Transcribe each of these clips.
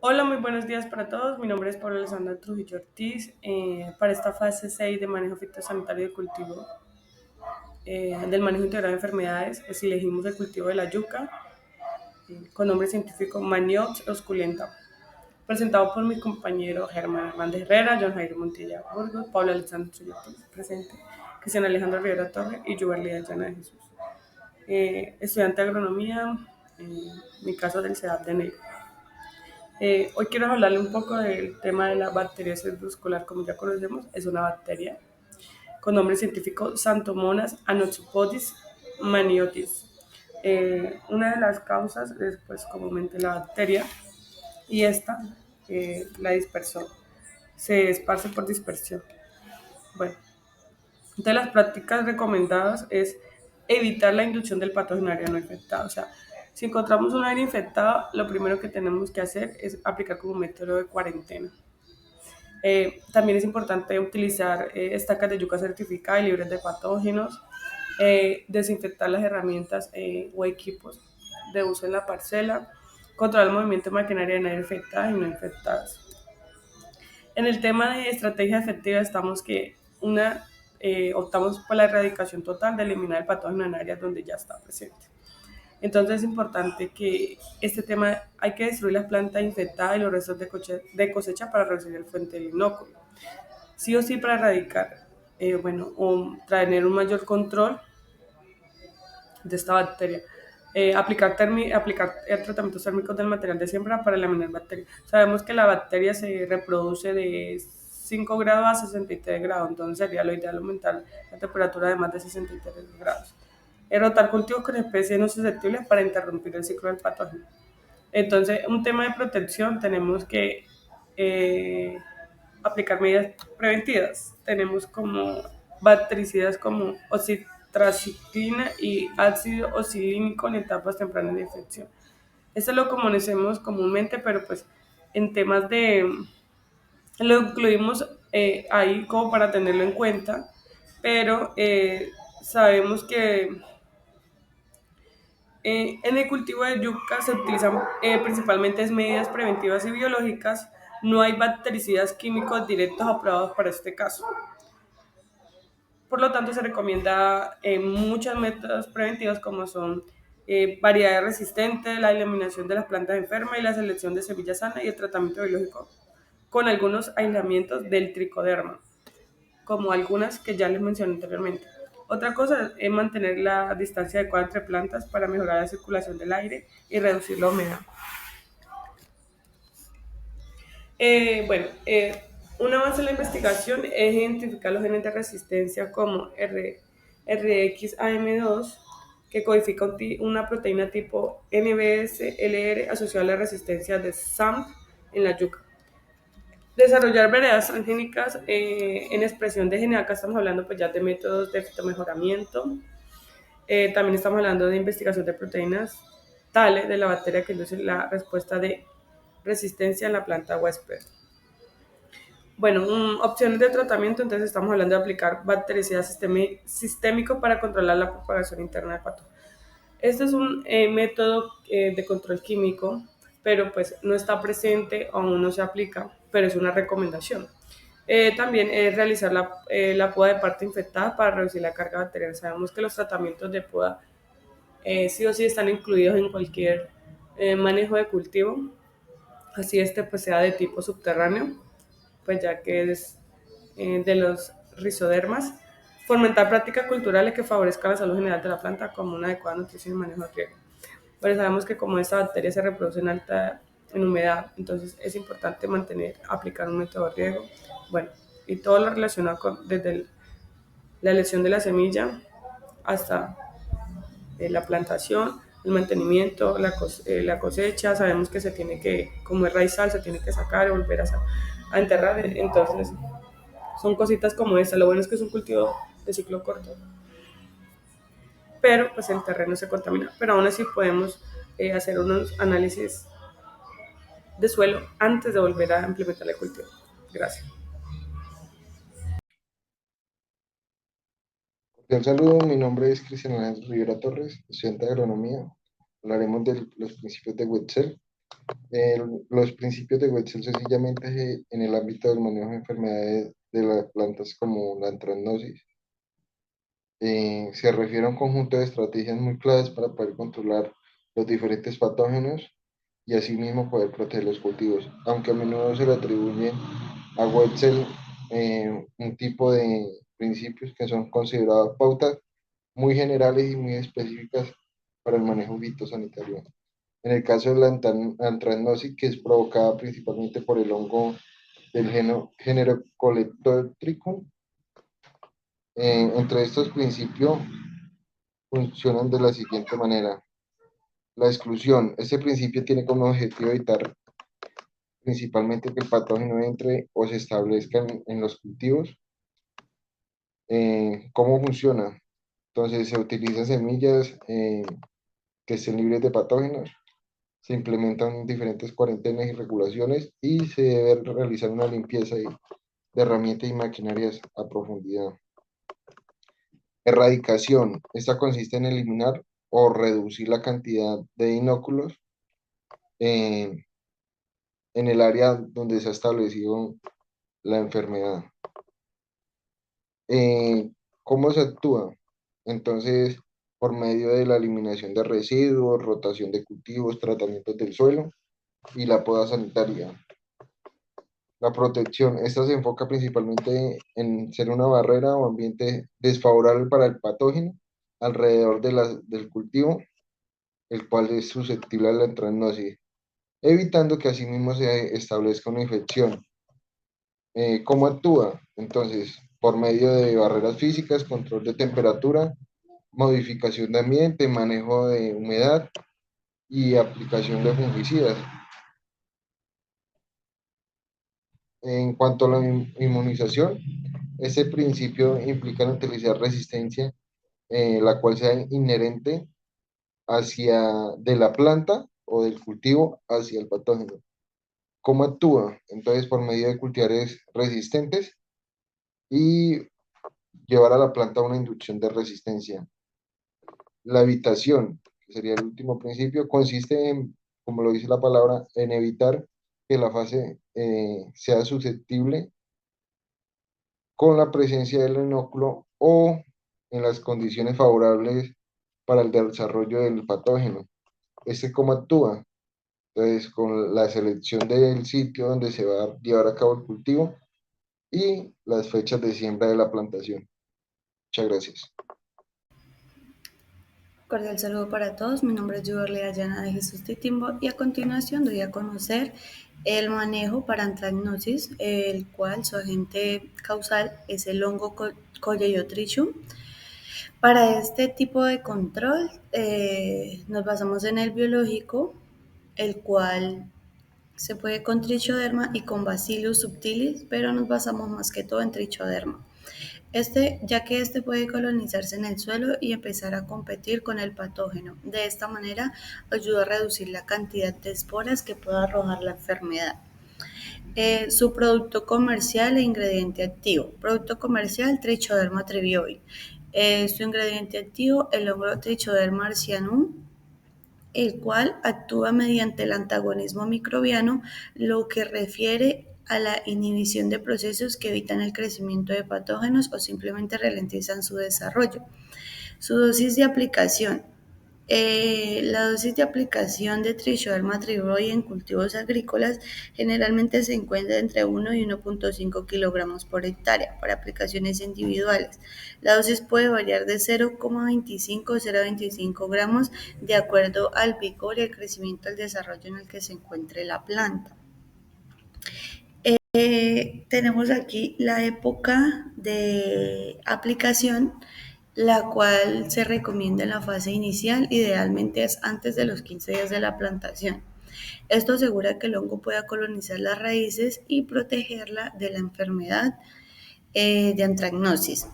Hola, muy buenos días para todos. Mi nombre es Pablo Alessandra Trujillo Ortiz. Para esta fase 6 de manejo fitosanitario de cultivo, del manejo integral de enfermedades, elegimos el cultivo de la yuca, con nombre científico Maniox osculenta, presentado por mi compañero Germán Hernández Herrera, John Jairo Montilla Burgos, Pablo Alessandro Trujillo Ortiz, presente, Cristian Alejandro Rivera Torre y Juberlia Llana de Jesús. Estudiante de agronomía, mi caso del CEDAP de Enero. Hoy quiero hablarle un poco del tema de la bacteria cerebromuscular, como ya conocemos, es una bacteria con nombre científico Xanthomonas anoxipodis maniotis. Una de las causas es pues comúnmente la bacteria y esta la dispersó, se esparce por dispersión. Bueno, entonces las prácticas recomendadas es evitar la inducción del patógeno área no infectada. O sea, si encontramos un área infectada, lo primero que tenemos que hacer es aplicar como método de cuarentena. También es importante utilizar estacas de yuca certificadas y libres de patógenos, desinfectar las herramientas o equipos de uso en la parcela, controlar el movimiento de maquinaria en áreas infectadas y no infectadas. En el tema de estrategia efectiva estamos que optamos por la erradicación total de eliminar el patógeno en áreas donde ya está presente. Entonces es importante que este tema hay que destruir las plantas infectadas y los restos de cosecha para reducir el fuente del inóculo. Sí o sí para erradicar, o tener un mayor control de esta bacteria. Aplicar tratamientos térmicos del material de siembra para eliminar bacterias. Sabemos que la bacteria se reproduce de 5 grados a 63 grados, entonces sería lo ideal aumentar la temperatura de más de 63 grados. Rotar cultivos con especies no susceptibles para interrumpir el ciclo del patógeno. Entonces, un tema de protección, tenemos que eh, aplicar medidas preventivas. Tenemos como bactericidas como oxitraciclina y ácido oxilínico en etapas tempranas de infección. Esto lo conocemos comúnmente, pero pues en temas de... Lo incluimos ahí como para tenerlo en cuenta, pero sabemos que en el cultivo de yuca se utilizan principalmente medidas preventivas y biológicas. No hay bactericidas químicos directos aprobados para este caso. Por lo tanto, se recomienda muchos métodos preventivos como son variedades resistentes, la eliminación de las plantas enfermas y la selección de semillas sanas y el tratamiento biológico con algunos aislamientos del tricoderma, como algunas que ya les mencioné anteriormente. Otra cosa es mantener la distancia adecuada entre plantas para mejorar la circulación del aire y reducir la humedad. Una base de la investigación es identificar los genes de resistencia como RXAM2, que codifica una proteína tipo NBS-LR asociada a la resistencia de SAMP en la yuca. Desarrollar variedades transgénicas en expresión de genes, acá estamos hablando pues ya de métodos de fitomejoramiento. También estamos hablando de investigación de proteínas tales de la bacteria que induce la respuesta de resistencia en la planta huésped. Bueno, opciones de tratamiento, entonces estamos hablando de aplicar bactericida sistémico para controlar la propagación interna de patógenos. Este es un método de control químico, pero pues no está presente o aún no se aplica, pero es una recomendación. También es realizar la poda de parte infectada para reducir la carga bacteriana. Sabemos que los tratamientos de poda sí o sí están incluidos en cualquier manejo de cultivo, así este pues sea de tipo subterráneo, pues ya que es de los rizodermas. Fomentar prácticas culturales que favorezcan la salud general de la planta como una adecuada nutrición y manejo de riego. Pero sabemos que como esta bacteria se reproduce en humedad, entonces es importante aplicar un método de riego. Bueno, y todo lo relacionado desde la elección de la semilla hasta la plantación, el mantenimiento, la cosecha. Sabemos que se tiene que, como es raizal, se tiene que sacar y volver a enterrar. Entonces, son cositas como esta. Lo bueno es que es un cultivo de ciclo corto, pero pues el terreno se contamina. Pero aún así podemos hacer unos análisis de suelo antes de volver a implementar el cultivo. Gracias. Un saludo, mi nombre es Cristian Alejandro Rivera Torres, estudiante de agronomía. Hablaremos de los principios de Wetzel. Los principios de Wetzel sencillamente en el ámbito del manejo de enfermedades de las plantas como la antracnosis, se refiere a un conjunto de estrategias muy claves para poder controlar los diferentes patógenos y asimismo poder proteger los cultivos, aunque a menudo se le atribuyen a Wetzel un tipo de principios que son considerados pautas muy generales y muy específicas para el manejo fitosanitario. En el caso de la antracnosis, que es provocada principalmente por el hongo del género Coleoptricum, entre estos principios funcionan de la siguiente manera. La exclusión. Este principio tiene como objetivo evitar principalmente que el patógeno entre o se establezca en los cultivos. ¿Cómo funciona? Entonces se utilizan semillas que estén libres de patógenos, se implementan diferentes cuarentenas y regulaciones y se debe realizar una limpieza de herramientas y maquinarias a profundidad. Erradicación. Esta consiste en eliminar o reducir la cantidad de inóculos eh, en el área donde se ha establecido la enfermedad. ¿Cómo se actúa? Entonces, por medio de la eliminación de residuos, rotación de cultivos, tratamientos del suelo y la poda sanitaria. La protección, esta se enfoca principalmente en ser una barrera o ambiente desfavorable para el patógeno alrededor del cultivo, el cual es susceptible a la entranosis, evitando que asimismo se establezca una infección. ¿Cómo actúa? Entonces, por medio de barreras físicas, control de temperatura, modificación de ambiente, manejo de humedad y aplicación de fungicidas. En cuanto a la inmunización, este principio implica la utilizar resistencia, la cual sea inherente hacia de la planta o del cultivo hacia el patógeno. ¿Cómo actúa? Entonces, por medio de cultivares resistentes y llevar a la planta a una inducción de resistencia. La evitación, que sería el último principio, consiste en, como lo dice la palabra, en evitar que la fase sea susceptible con la presencia del inóculo o en las condiciones favorables para el desarrollo del patógeno. ¿Este cómo actúa? Entonces, con la selección del sitio donde se va a llevar a cabo el cultivo y las fechas de siembra de la plantación. Muchas gracias. Cordial saludo para todos, mi nombre es Juberle Ayana de Jesús Titimbo y a continuación doy a conocer el manejo para antracnosis, el cual su agente causal es el hongo Coleotrichum. Para este tipo de control nos basamos en el biológico, el cual se puede con trichoderma y con Bacillus subtilis, pero nos basamos más que todo en trichoderma. Ya que este puede colonizarse en el suelo y empezar a competir con el patógeno. De esta manera ayuda a reducir la cantidad de esporas que pueda arrojar la enfermedad. Su producto comercial e ingrediente activo. Producto comercial Trichoderma triviovi. Su ingrediente activo el hongo Trichoderma arcianum, el cual actúa mediante el antagonismo microbiano, lo que refiere a la inhibición de procesos que evitan el crecimiento de patógenos o simplemente ralentizan su desarrollo. Su dosis de aplicación. La dosis de aplicación de Trichoderma triboi en cultivos agrícolas generalmente se encuentra entre 1 y 1,5 kilogramos por hectárea para aplicaciones individuales. La dosis puede variar de 0,25 a 0,25 gramos de acuerdo al vigor y el crecimiento del desarrollo en el que se encuentre la planta. Tenemos aquí la época de aplicación, la cual se recomienda en la fase inicial, idealmente es antes de los 15 días de la plantación. Esto asegura que el hongo pueda colonizar las raíces y protegerla de la enfermedad de antracnosis.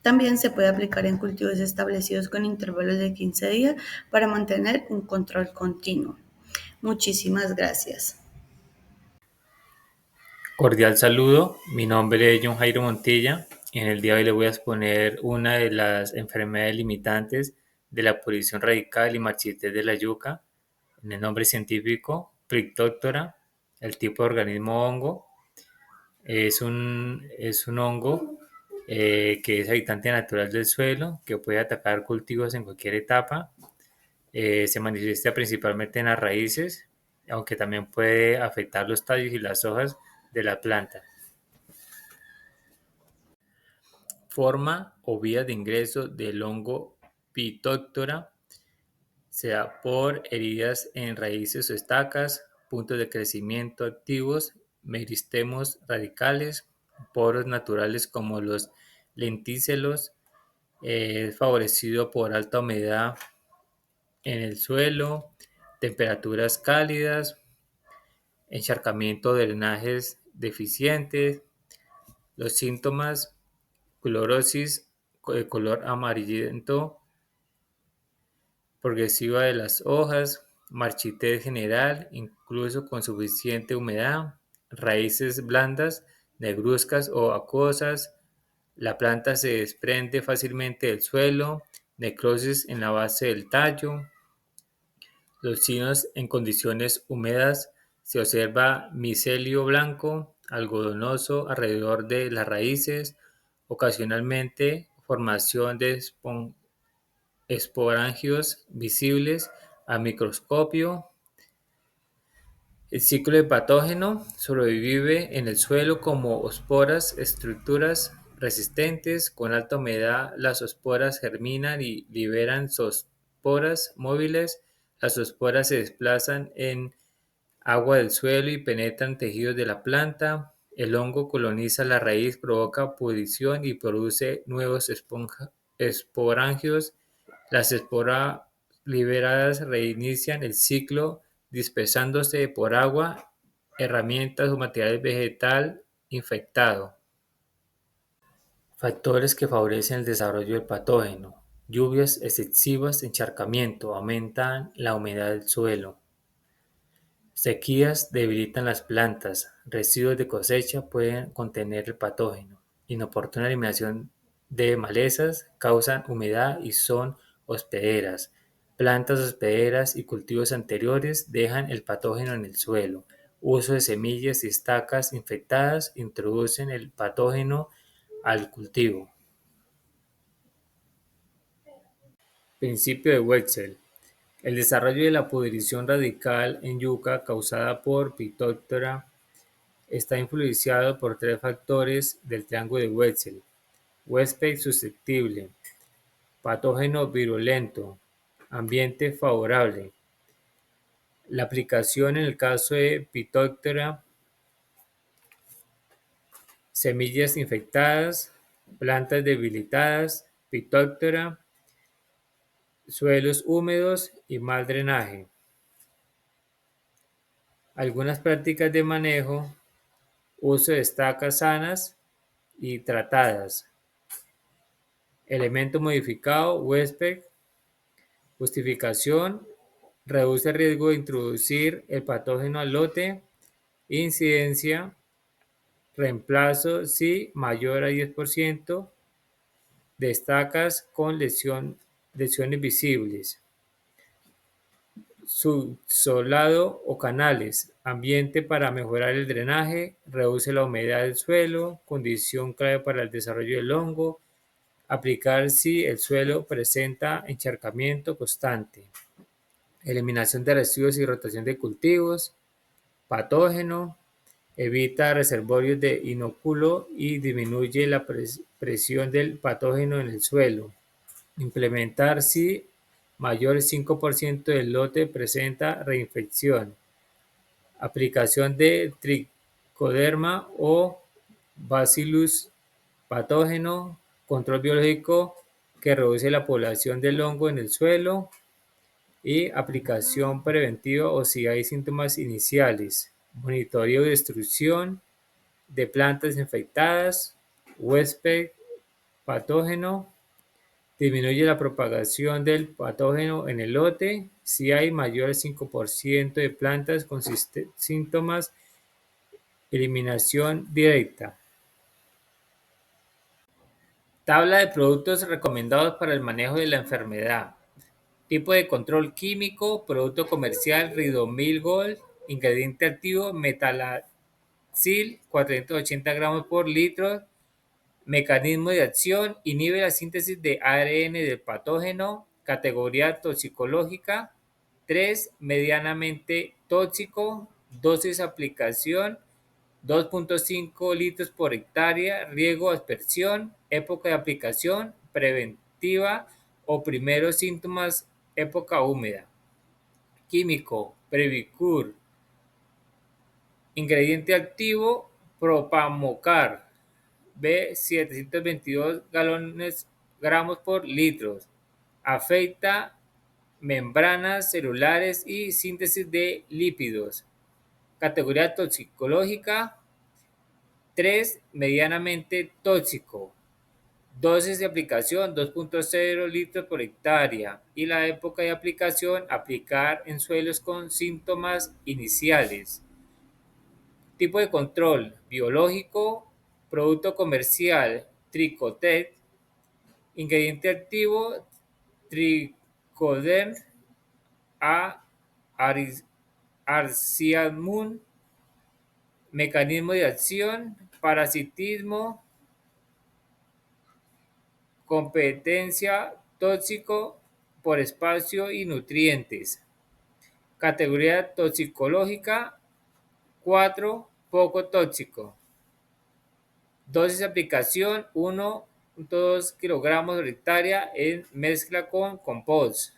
También se puede aplicar en cultivos establecidos con intervalos de 15 días para mantener un control continuo. Muchísimas gracias. Cordial saludo, mi nombre es John Jairo Montilla y en el día de hoy le voy a exponer una de las enfermedades limitantes de la pudrición radical y marchites de la yuca. en el nombre científico, Phytophthora. El tipo de organismo hongo es un hongo que es habitante natural del suelo, que puede atacar cultivos en cualquier etapa. Se manifiesta principalmente en las raíces, aunque también puede afectar los tallos y las hojas de la planta. Forma o vías de ingreso del hongo Phytophthora se da por heridas en raíces o estacas, puntos de crecimiento activos, meristemos radicales, poros naturales como los lenticelos, favorecido por alta humedad en el suelo, temperaturas cálidas, encharcamiento de drenajes deficientes. Los síntomas: clorosis de color amarillento progresiva de las hojas, marchitez general, incluso con suficiente humedad, raíces blandas, negruzcas o acuosas, la planta se desprende fácilmente del suelo, necrosis en la base del tallo. Los signos: en condiciones húmedas se observa micelio blanco, algodonoso alrededor de las raíces, ocasionalmente formación de esporangios visibles a microscopio. El ciclo del patógeno: sobrevive en el suelo como esporas, estructuras resistentes. Con alta humedad, las esporas germinan y liberan zoosporas móviles. Las zoosporas se desplazan en agua del suelo y penetran tejidos de la planta. El hongo coloniza la raíz, provoca pudrición y produce nuevos esporangios. Las esporas liberadas reinician el ciclo dispersándose por agua, herramientas o material vegetal infectado. Factores que favorecen el desarrollo del patógeno: lluvias excesivas, encharcamiento, aumentan la humedad del suelo. Sequías debilitan las plantas. Residuos de cosecha pueden contener el patógeno. Inoportuna eliminación de malezas causan humedad y son hospederas. Plantas hospederas y cultivos anteriores dejan el patógeno en el suelo. Uso de semillas y estacas infectadas introducen el patógeno al cultivo. Principio de Wechsler. El desarrollo de la pudrición radical en yuca causada por Phytophthora está influenciado por tres factores del triángulo de Wechsler: huésped susceptible, patógeno virulento, ambiente favorable. La aplicación en el caso de Phytophthora: semillas infectadas, plantas debilitadas, Phytophthora, suelos húmedos y mal drenaje. Algunas prácticas de manejo: uso de estacas sanas y tratadas, elemento modificado, huésped, justificación: reduce el riesgo de introducir el patógeno al lote, incidencia, reemplazo si mayor a 10% de estacas con lesiones visibles, subsolado o canales, ambiente para mejorar el drenaje, reduce la humedad del suelo, condición clave para el desarrollo del hongo, aplicar si el suelo presenta encharcamiento constante, eliminación de residuos y rotación de cultivos, patógeno, evita reservorios de inóculo y disminuye la presión del patógeno en el suelo. Implementar si mayor 5% del lote presenta reinfección. Aplicación de tricoderma o bacillus patógeno. Control biológico que reduce la población del hongo en el suelo. Y aplicación preventiva o si hay síntomas iniciales. Monitoreo de destrucción de plantas infectadas, huésped patógeno. Disminuye la propagación del patógeno en el lote si hay mayor al 5% de plantas con síntomas. Eliminación directa. Tabla de productos recomendados para el manejo de la enfermedad. Tipo de control químico, producto comercial, Ridomil Gold, ingrediente activo, metalacil, 480 gramos por litro. Mecanismo de acción, inhibe la síntesis de ARN del patógeno. Categoría toxicológica. 3, medianamente tóxico. Dosis aplicación, 2.5 litros por hectárea. Riego, aspersión. Época de aplicación, preventiva o primeros síntomas, época húmeda. Químico, Previcur. Ingrediente activo, Propamocar. B, 722 gramos por litro. Afecta membranas celulares y síntesis de lípidos. Categoría toxicológica. 3, medianamente tóxico. Dosis de aplicación, 2.0 litros por hectárea. Y la época de aplicación, aplicar en suelos con síntomas iniciales. Tipo de control, biológico. Producto comercial, Tricotec. Ingrediente activo, Tricoderm A. Arciamum. Mecanismo de acción, parasitismo, competencia, tóxico por espacio y nutrientes. Categoría toxicológica. 4, poco tóxico. Dosis de aplicación, 1.2 kilogramos por hectárea en mezcla con compost.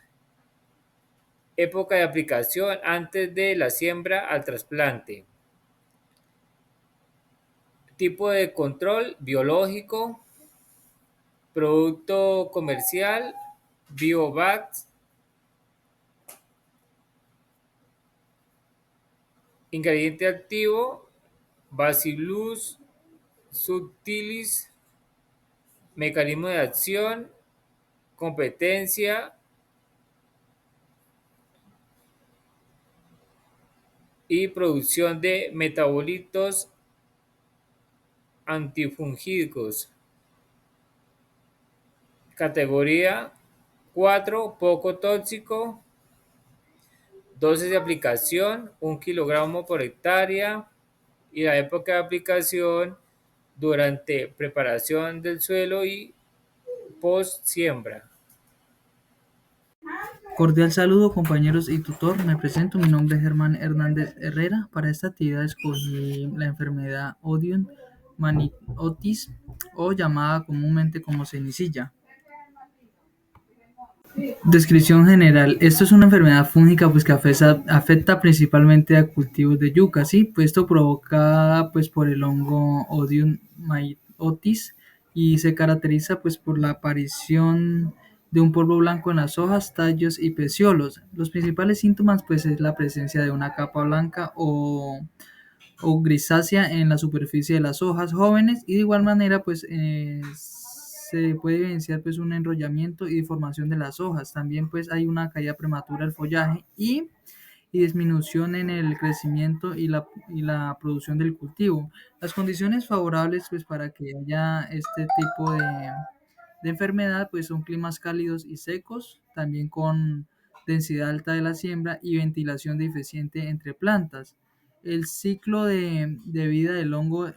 Época de aplicación, antes de la siembra al trasplante. Tipo de control, biológico. Producto comercial, Biovax. Ingrediente activo, Bacillus subtilis. Mecanismo de acción, competencia y producción de metabolitos antifúngicos. Categoría 4, poco tóxico. Dosis de aplicación, 1 kilogramo por hectárea. Y la época de aplicación, durante preparación del suelo y post siembra. Cordial saludo, compañeros y tutor. Me presento, mi nombre es Germán Hernández Herrera. Para esta actividad escogí la enfermedad Odium maniotis, o llamada comúnmente como cenicilla. Descripción general. Esto es una enfermedad fúngica pues que afecta principalmente a cultivos de yuca, ¿sí? Pues esto provocada pues por el hongo Odium maniotis y se caracteriza pues por la aparición de un polvo blanco en las hojas, tallos y peciolos. Los principales síntomas pues es la presencia de una capa blanca o grisácea en la superficie de las hojas jóvenes, y de igual manera pues se puede evidenciar pues un enrollamiento y deformación de las hojas. También pues hay una caída prematura del follaje y disminución en el crecimiento y la producción del cultivo. Las condiciones favorables pues para que haya este tipo de enfermedad pues son climas cálidos y secos, también con densidad alta de la siembra y ventilación deficiente entre plantas. El ciclo de vida del hongo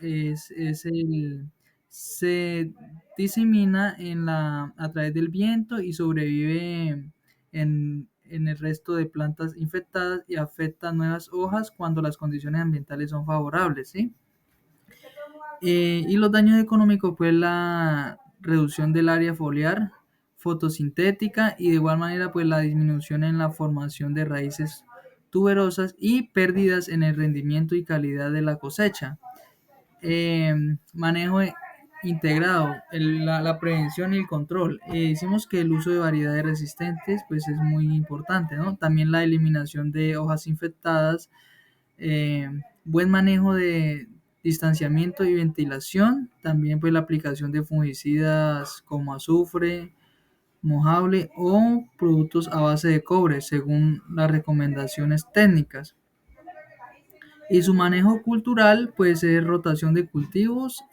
se disemina a través del viento y sobrevive en el resto de plantas infectadas y afecta nuevas hojas cuando las condiciones ambientales son favorables, ¿sí? Y los daños económicos, pues la reducción del área foliar, fotosintética, y de igual manera pues la disminución en la formación de raíces tuberosas y pérdidas en el rendimiento y calidad de la cosecha. Manejo integrado, la prevención y el control. Decimos que el uso de variedades resistentes pues es muy importante, ¿no? También la eliminación de hojas infectadas, buen manejo de distanciamiento y ventilación, también pues la aplicación de fungicidas como azufre, mojable o productos a base de cobre según las recomendaciones técnicas. Y su manejo cultural pues es rotación de cultivos,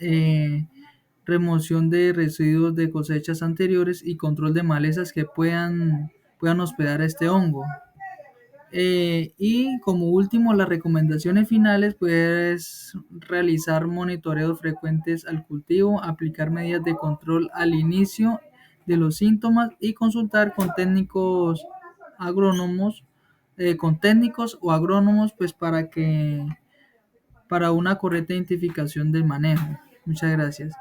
remoción de residuos de cosechas anteriores y control de malezas que puedan puedan hospedar este hongo. Y como último, las recomendaciones finales, pues realizar monitoreos frecuentes al cultivo, aplicar medidas de control al inicio de los síntomas y consultar con técnicos agrónomos, con técnicos o agrónomos, pues para una correcta identificación del manejo. Muchas gracias.